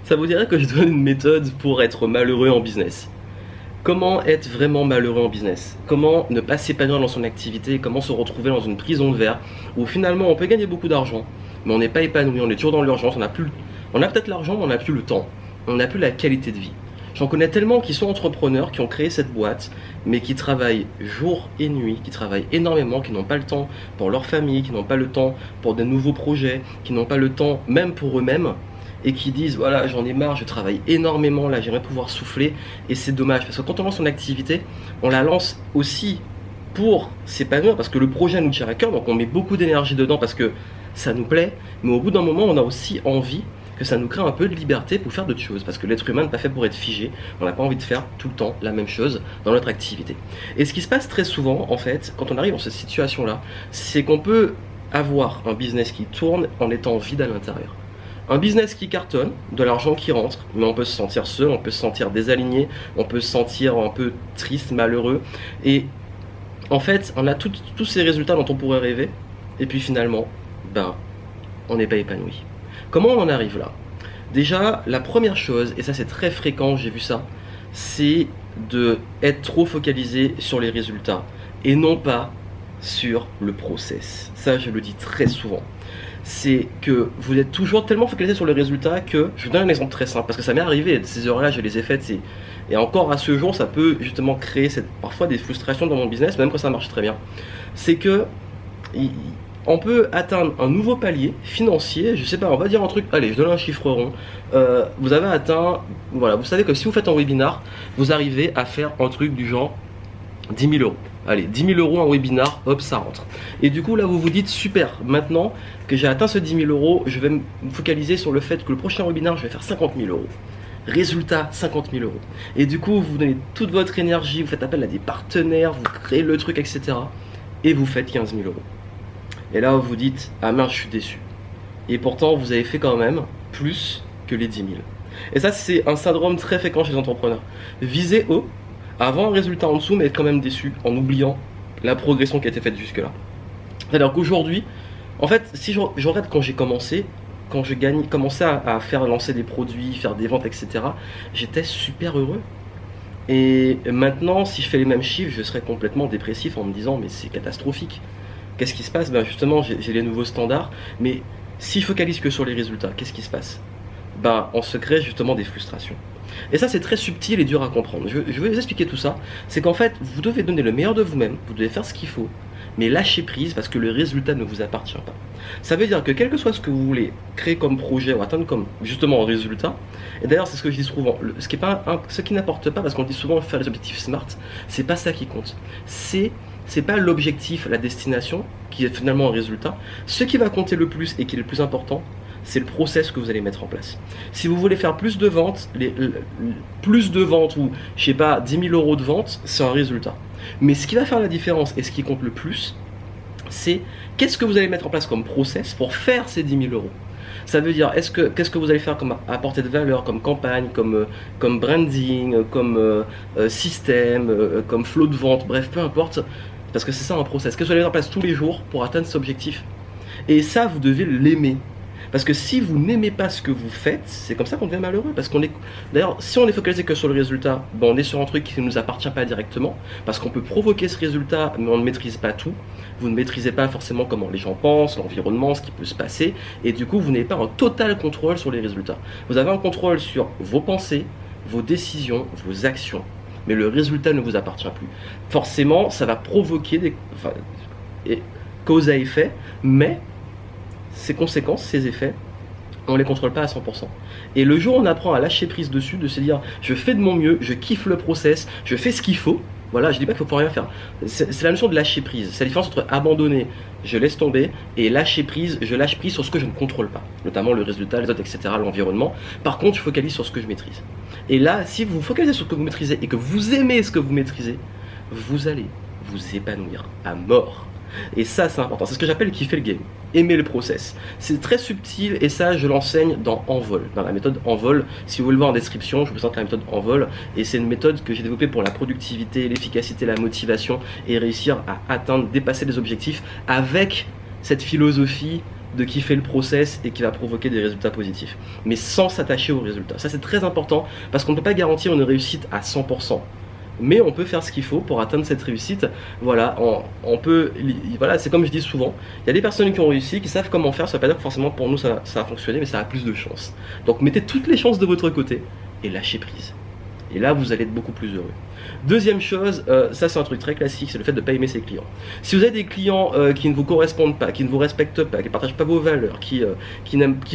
Ça vous dirait que je donne une méthode pour être malheureux en business? Comment être vraiment malheureux en business? Comment ne pas s'épanouir dans son activité? Comment se retrouver dans une prison de verre où finalement on peut gagner beaucoup d'argent, mais on n'est pas épanoui, on est toujours dans l'urgence, on a peut-être l'argent, mais on n'a plus le temps, on n'a plus la qualité de vie. J'en connais tellement qui sont entrepreneurs, qui ont créé cette boîte, mais qui travaillent jour et nuit, qui travaillent énormément, qui n'ont pas le temps pour leur famille, qui n'ont pas le temps pour de nouveaux projets, qui n'ont pas le temps même pour eux-mêmes, et qui disent voilà, j'en ai marre, je travaille énormément, là j'aimerais pouvoir souffler. Et c'est dommage parce que quand on lance son activité, on la lance aussi pour s'épanouir, parce que le projet nous tient à cœur, donc on met beaucoup d'énergie dedans parce que ça nous plaît, mais au bout d'un moment on a aussi envie que ça nous crée un peu de liberté pour faire d'autres choses, parce que l'être humain n'est pas fait pour être figé, on n'a pas envie de faire tout le temps la même chose dans notre activité. Et ce qui se passe très souvent en fait, quand on arrive dans cette situation là, c'est qu'on peut avoir un business qui tourne en étant vide à l'intérieur. Un business qui cartonne, de l'argent qui rentre, mais on peut se sentir seul, on peut se sentir désaligné, on peut se sentir un peu triste, malheureux. Et en fait, on a tous ces résultats dont on pourrait rêver, et puis finalement, on n'est pas épanoui. Comment on en arrive là? Déjà, la première chose, et ça c'est très fréquent, j'ai vu ça, c'est d'être trop focalisé sur les résultats, et non pas sur le process. Ça, je le dis très souvent. C'est que vous êtes toujours tellement focalisé sur le résultat que, je vous donne un exemple très simple, parce que ça m'est arrivé, ces heures-là, je les ai faites, et encore à ce jour, ça peut justement créer parfois des frustrations dans mon business, même quand ça marche très bien. C'est que on peut atteindre un nouveau palier financier, je sais pas, on va dire un truc, allez, je donne un chiffre rond, vous avez atteint, voilà, vous savez que si vous faites un webinar, vous arrivez à faire un truc du genre 10 000 euros. Allez, 10 000 euros un webinar, hop, ça rentre. Et du coup, là, vous vous dites, super, maintenant que j'ai atteint ce 10 000 euros, je vais me focaliser sur le fait que le prochain webinar, je vais faire 50 000 euros. Résultat, 50 000 euros. Et du coup, vous donnez toute votre énergie, vous faites appel à des partenaires, vous créez le truc, etc. Et vous faites 15 000 euros. Et là, vous vous dites, ah mince, je suis déçu. Et pourtant, vous avez fait quand même plus que les 10 000. Et ça, c'est un syndrome très fréquent chez les entrepreneurs. Visez haut, avoir un résultat en dessous, mais être quand même déçu en oubliant la progression qui a été faite jusque-là. C'est-à-dire qu'aujourd'hui, en fait, si je regarde quand j'ai commencé, quand je commençais à faire lancer des produits, faire des ventes, etc., j'étais super heureux. Et maintenant, si je fais les mêmes chiffres, je serais complètement dépressif en me disant, mais c'est catastrophique. Qu'est-ce qui se passe? Justement, j'ai les nouveaux standards, mais si je focalise que sur les résultats, qu'est-ce qui se passe? On se crée justement des frustrations. Et ça, c'est très subtil et dur à comprendre. Je vais vous expliquer tout ça. C'est qu'en fait, vous devez donner le meilleur de vous-même, vous devez faire ce qu'il faut, mais lâcher prise parce que le résultat ne vous appartient pas. Ça veut dire que quel que soit ce que vous voulez créer comme projet ou atteindre comme justement un résultat, et d'ailleurs c'est ce que je dis souvent, ce qui n'apporte pas, parce qu'on dit souvent faire des objectifs SMART, c'est pas ça qui compte. C'est pas l'objectif, la destination qui est finalement un résultat. Ce qui va compter le plus et qui est le plus important, c'est le process que vous allez mettre en place. Si vous voulez faire plus de ventes, ou je sais pas 10 000 euros de vente, c'est un résultat. Mais ce qui va faire la différence et ce qui compte le plus, c'est qu'est-ce que vous allez mettre en place comme process pour faire ces 10 000 euros. Ça veut dire, qu'est-ce que vous allez faire comme apporter de valeur, comme campagne, comme branding, comme système, comme flow de vente, bref, peu importe, parce que c'est ça un process. Qu'est-ce que vous allez mettre en place tous les jours pour atteindre cet objectif? Et ça, vous devez l'aimer. Parce que si vous n'aimez pas ce que vous faites, c'est comme ça qu'on devient malheureux. Parce qu'on est, d'ailleurs, si on est focalisé que sur le résultat, on est sur un truc qui ne nous appartient pas directement. Parce qu'on peut provoquer ce résultat, mais on ne maîtrise pas tout. Vous ne maîtrisez pas forcément comment les gens pensent, l'environnement, ce qui peut se passer. Et du coup, vous n'avez pas un total contrôle sur les résultats. Vous avez un contrôle sur vos pensées, vos décisions, vos actions. Mais le résultat ne vous appartient plus. Forcément, ça va provoquer cause à effet, mais ces conséquences, ces effets, on ne les contrôle pas à 100%. Et le jour où on apprend à lâcher prise dessus, de se dire je fais de mon mieux, je kiffe le process, je fais ce qu'il faut, voilà, je dis pas qu'il faut rien faire. C'est la notion de lâcher prise. C'est la différence entre abandonner, je laisse tomber, et lâcher prise, je lâche prise sur ce que je ne contrôle pas, notamment le résultat, les autres, etc., l'environnement. Par contre, je focalise sur ce que je maîtrise. Et là, si vous focalisez sur ce que vous maîtrisez et que vous aimez ce que vous maîtrisez, vous allez vous épanouir à mort. Et ça, c'est important. C'est ce que j'appelle kiffer le game. Aimer le process. C'est très subtil et ça, je l'enseigne dans Envol, dans la méthode Envol. Si vous voulez le voir en description, je vous présente la méthode Envol. Et c'est une méthode que j'ai développée pour la productivité, l'efficacité, la motivation et réussir à atteindre, dépasser les objectifs avec cette philosophie de kiffer le process et qui va provoquer des résultats positifs, mais sans s'attacher aux résultats. Ça c'est très important parce qu'on ne peut pas garantir une réussite à 100%. Mais on peut faire ce qu'il faut pour atteindre cette réussite. Voilà, voilà, c'est comme je dis souvent, il y a des personnes qui ont réussi, qui savent comment faire, ça ne veut pas dire que forcément pour nous ça a fonctionné, mais ça a plus de chances. Donc mettez toutes les chances de votre côté et lâchez prise. Et là, vous allez être beaucoup plus heureux. Deuxième chose, ça c'est un truc très classique, c'est le fait de ne pas aimer ses clients. Si vous avez des clients qui ne vous correspondent pas, qui ne vous respectent pas, qui ne partagent pas vos valeurs, qui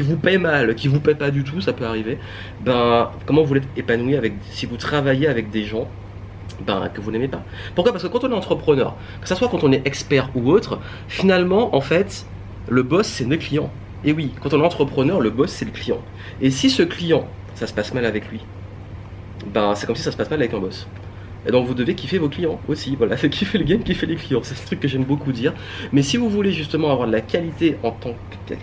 vous paient mal, qui ne vous paient pas du tout, ça peut arriver, ben, comment vous l'êtes épanoui si vous travaillez avec des gens que vous n'aimez pas. Pourquoi? Parce que quand on est entrepreneur, que ce soit quand on est expert ou autre, finalement, en fait, le boss, c'est nos clients. Et oui, quand on est entrepreneur, le boss, c'est le client. Et si ce client, ça se passe mal avec lui, ben, c'est comme si ça se passe mal avec un boss. Et donc vous devez kiffer vos clients aussi, voilà, kiffer le game, kiffer les clients, c'est ce truc que j'aime beaucoup dire. Mais si vous voulez justement avoir de la qualité en tant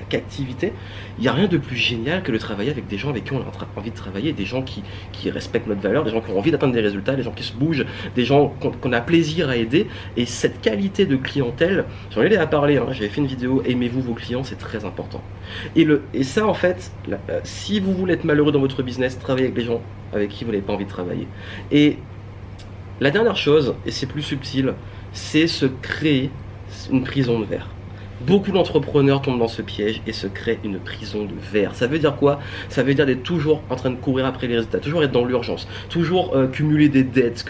qu'activité, il n'y a rien de plus génial que de travailler avec des gens avec qui on a envie de travailler, des gens qui respectent notre valeur, des gens qui ont envie d'atteindre des résultats, des gens qui se bougent, des gens qu'on a plaisir à aider. Et cette qualité de clientèle, j'en ai déjà parlé, hein, j'avais fait une vidéo, aimez-vous vos clients, c'est très important. Et ça en fait, si vous voulez être malheureux dans votre business, travaillez avec des gens avec qui vous n'avez pas envie de travailler. Et la dernière chose, et c'est plus subtil, c'est se créer une prison de verre. Beaucoup d'entrepreneurs tombent dans ce piège et se créent une prison de verre. Ça veut dire quoi? Ça veut dire d'être toujours en train de courir après les résultats, toujours être dans l'urgence, toujours cumuler des dettes,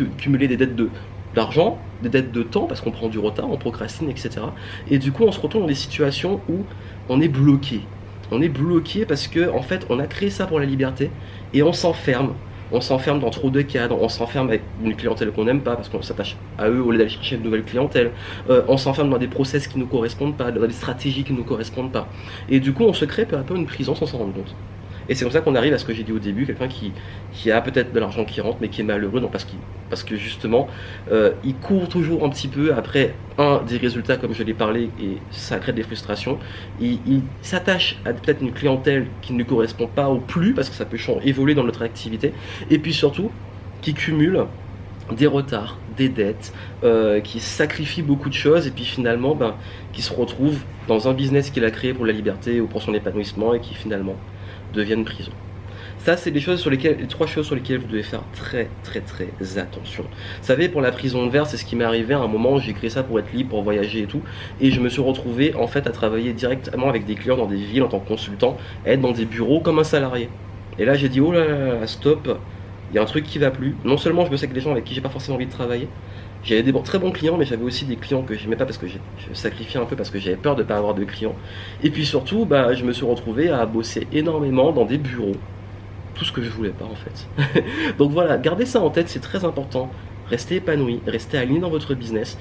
d'argent, des dettes de temps, parce qu'on prend du retard, on procrastine, etc. Et du coup, on se retrouve dans des situations où on est bloqué. On est bloqué parce que, en fait, on a créé ça pour la liberté et on s'enferme. On s'enferme dans trop de cadres, on s'enferme avec une clientèle qu'on n'aime pas parce qu'on s'attache à eux au lieu d'aller chercher une nouvelle clientèle. On s'enferme dans des process qui ne nous correspondent pas, dans des stratégies qui ne nous correspondent pas. Et du coup, on se crée peu à peu une prison sans s'en rendre compte. Et c'est comme ça qu'on arrive à ce que j'ai dit au début, quelqu'un qui a peut-être de l'argent qui rentre mais qui est malheureux, non, parce que justement il court toujours un petit peu après des résultats comme je l'ai parlé et ça crée des frustrations. Il s'attache à peut-être une clientèle qui ne lui correspond pas au plus parce que ça peut évoluer dans notre activité, et puis surtout qui cumule des retards, des dettes, qui sacrifie beaucoup de choses et puis finalement qui se retrouve dans un business qu'il a créé pour la liberté ou pour son épanouissement et qui finalement deviennent prison. Ça, c'est les trois choses sur lesquelles vous devez faire très attention. Vous savez, pour la prison de verre, c'est ce qui m'est arrivé à un moment où j'ai créé ça pour être libre, pour voyager et tout. Et je me suis retrouvé en fait à travailler directement avec des clients dans des villes en tant que consultant, à être dans des bureaux comme un salarié. Et là, j'ai dit, oh là là, stop, il y a un truc qui va plus. Non seulement je bossais avec des gens avec qui j'ai pas forcément envie de travailler, j'avais des très bons clients, mais j'avais aussi des clients que j'aimais pas parce que je sacrifiais un peu parce que j'avais peur de ne pas avoir de clients. Et puis surtout, je me suis retrouvé à bosser énormément dans des bureaux. Tout ce que je voulais pas en fait. Donc voilà, gardez ça en tête, c'est très important. Restez épanoui, restez aligné dans votre business.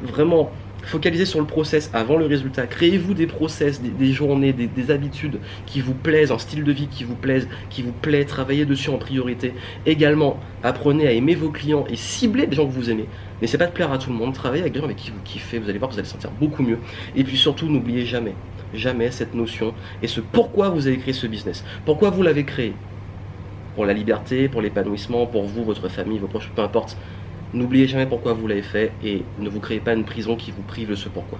Vraiment, focalisez sur le process avant le résultat. Créez-vous des process, des journées, des habitudes qui vous plaisent, un style de vie qui vous plaît, travaillez dessus en priorité. Également, apprenez à aimer vos clients et ciblez des gens que vous aimez. N'essayez pas de plaire à tout le monde, travaillez avec des gens avec qui vous kiffez, vous allez voir que vous allez sentir beaucoup mieux. Et puis surtout, n'oubliez jamais cette notion et ce pourquoi vous avez créé ce business. Pourquoi vous l'avez créé? Pour la liberté, pour l'épanouissement, pour vous, votre famille, vos proches, peu importe. N'oubliez jamais pourquoi vous l'avez fait et ne vous créez pas une prison qui vous prive de ce pourquoi.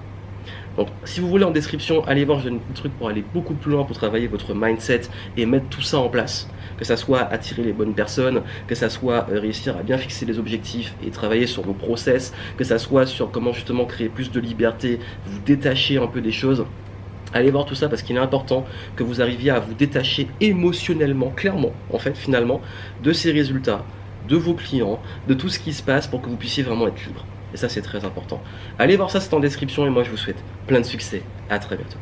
Donc si vous voulez, en description, allez voir, je donne des trucs pour aller beaucoup plus loin, pour travailler votre mindset et mettre tout ça en place. Que ça soit attirer les bonnes personnes, que ça soit réussir à bien fixer les objectifs et travailler sur vos process, que ça soit sur comment justement créer plus de liberté, vous détacher un peu des choses. Allez voir tout ça parce qu'il est important que vous arriviez à vous détacher émotionnellement, clairement, en fait, finalement, de ces résultats, de vos clients, de tout ce qui se passe pour que vous puissiez vraiment être libre. Et ça, c'est très important. Allez voir ça, c'est en description et moi, je vous souhaite plein de succès. À très bientôt.